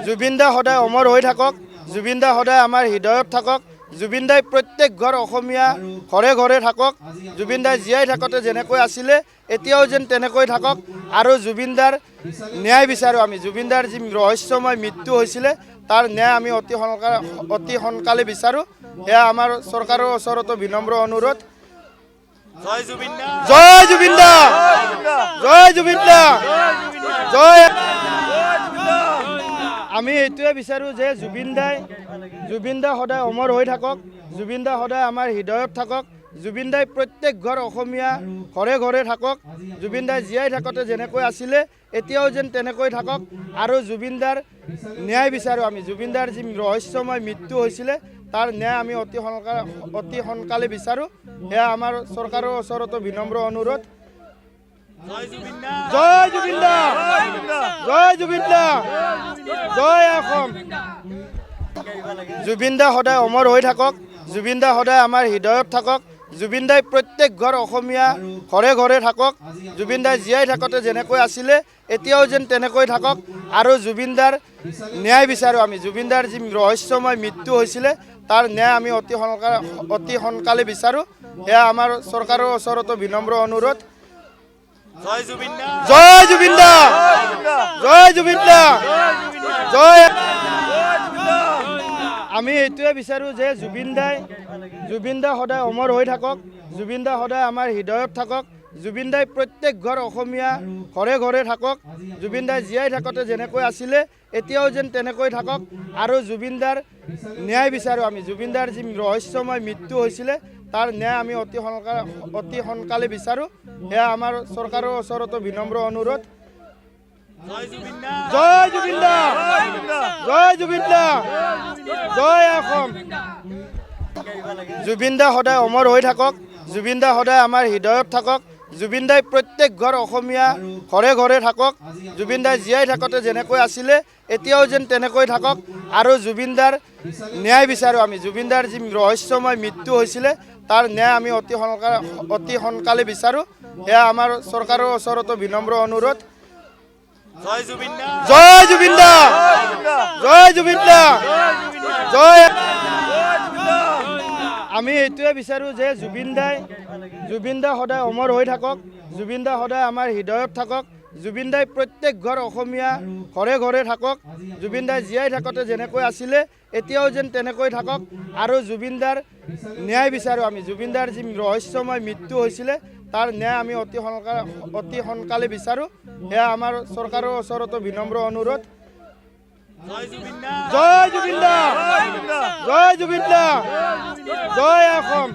জুবিন দা সদায় অমৰ হৈ থাকক, জুবিন দা সদায় আমাৰ হৃদয়ত থাকক, জুবিন দাই প্ৰত্যেক ঘৰ অসমীয়া ঘৰে ঘৰে থাকক, জুবিন দাই জীয়াই থাকোঁতে যেনেকৈ আছিলে এতিয়াও যেন তেনেকৈ থাকক আৰু জুবিন দাৰ ন্যায় বিচাৰোঁ আমি। জুবিন দাৰ যি ৰহস্যময় মৃত্যু হৈছিলে তাৰ ন্যায় আমি অতি সোনকালে বিচাৰোঁ। এয়া আমাৰ চৰকাৰৰ ওচৰতো বিনম্ৰ অনুৰোধ। জয় জুবিন দা, জয় জুবিন দা, জয় জুবিন দা, জয়। আমি এইটোৱে বিচাৰোঁ যে জুবিন দা সদায় অমৰ হৈ থাকক, জুবিন দা সদায় আমাৰ হৃদয়ত থাকক, জুবিন দাই প্ৰত্যেক ঘৰ অসমীয়া ঘৰে ঘৰে থাকক, জুবিন দাই জীয়াই থাকোঁতে যেনেকৈ আছিলে এতিয়াও যেন তেনেকৈ থাকক আৰু জুবিন দাৰ ন্যায় বিচাৰোঁ আমি। জুবিন দাৰ যি ৰহস্যময় মৃত্যু হৈছিলে তাৰ ন্যায় আমি অতি সোনকালে বিচাৰোঁ। এয়া আমাৰ চৰকাৰৰ ওচৰতো বিনম্ৰ অনুৰোধ। জয় জুবিন দা, জয় জুবিন দা, জয় জুবিন দা, জয় অসম। জুবিন দা সদায় অমৰ হৈ থাকক, জুবিন দা সদায় আমাৰ হৃদয়ত থাকক, জুবিন দাই প্ৰত্যেক ঘৰ অসমীয়া ঘৰে ঘৰে থাকক, জুবিন দাই জীয়াই থাকোঁতে যেনেকৈ আছিলে এতিয়াও যেন তেনেকৈ থাকক আৰু জুবিন দাৰ ন্যায় বিচাৰোঁ আমি। জুবিন দাৰ যি ৰহস্যময় মৃত্যু হৈছিলে তাৰ ন্যায় আমি অতি সোনকালে বিচাৰোঁ। এয়া আমাৰ চৰকাৰৰ ওচৰতো বিনম্ৰ অনুৰোধ। জয় জুবিন দা, জয় জুবিন দা, জয় জুবিন দা, জয়। আমি এইটোৱে বিচাৰোঁ যে জুবিন দা সদায় অমৰ হৈ থাকক, জুবিন দা সদায় আমাৰ হৃদয়ত থাকক, জুবিন দাই প্ৰত্যেক ঘৰ অসমীয়া ঘৰে ঘৰে থাকক, জুবিন দাই জীয়াই থাকোঁতে যেনেকৈ আছিলে এতিয়াও যেন তেনেকৈ থাকক আৰু জুবিন দাৰ ন্যায় বিচাৰোঁ আমি। জুবিন দাৰ যি ৰহস্যময় মৃত্যু হৈছিলে তাৰ ন্যায় আমি অতি সোনকালে বিচাৰোঁ। এয়া আমাৰ চৰকাৰৰ ওচৰতো বিনম্ৰ অনুৰোধ। জয় জুবিন দা, জয় জুবিন দা, জয় জুবিন দা, জয় অসম। জুবিন দা সদায় অমৰ হৈ থাকক, জুবিন দা সদায় আমাৰ হৃদয়ত থাকক, জুবিন দাই প্ৰত্যেক ঘৰ অসমীয়া ঘৰে ঘৰে থাকক, জুবিন দাই জীয়াই থাকোঁতে যেনেকৈ আছিলে এতিয়াও যেন তেনেকৈ থাকক আৰু জুবিন দাৰ ন্যায় বিচাৰোঁ আমি। জুবিন দাৰ যি ৰহস্যময় মৃত্যু হৈছিলে তাৰ ন্যায় আমি অতি সোনকালে বিচাৰোঁ। এয়া আমাৰ চৰকাৰৰ ওচৰতো বিনম্ৰ অনুৰোধ। জয় জুবিন দা, জয় জুবিন দা, জয় জুবিন দা, জয়। আমি এইটোৱে বিচাৰোঁ যে জুবিন দা সদায় অমৰ হৈ থাকক, জুবিন দা সদায় আমাৰ হৃদয়ত থাকক, জুবিন দাই প্ৰত্যেক ঘৰ অসমীয়া ঘৰে ঘৰে থাকক, জুবিন দাই জীয়াই থাকোঁতে যেনেকৈ আছিলে এতিয়াও যেন তেনেকৈ থাকক আৰু জুবিন দাৰ ন্যায় বিচাৰোঁ আমি। জুবিন দাৰ যি ৰহস্যময় মৃত্যু হৈছিলে তাৰ ন্যায় আমি অতি সোনকালে বিচাৰোঁ। এয়া আমাৰ চৰকাৰৰ ওচৰতো বিনম্ৰ অনুৰোধ। জয় জুবিন দা, জয় জুবিন দা, জয় জুবিন দা, জয় অসম।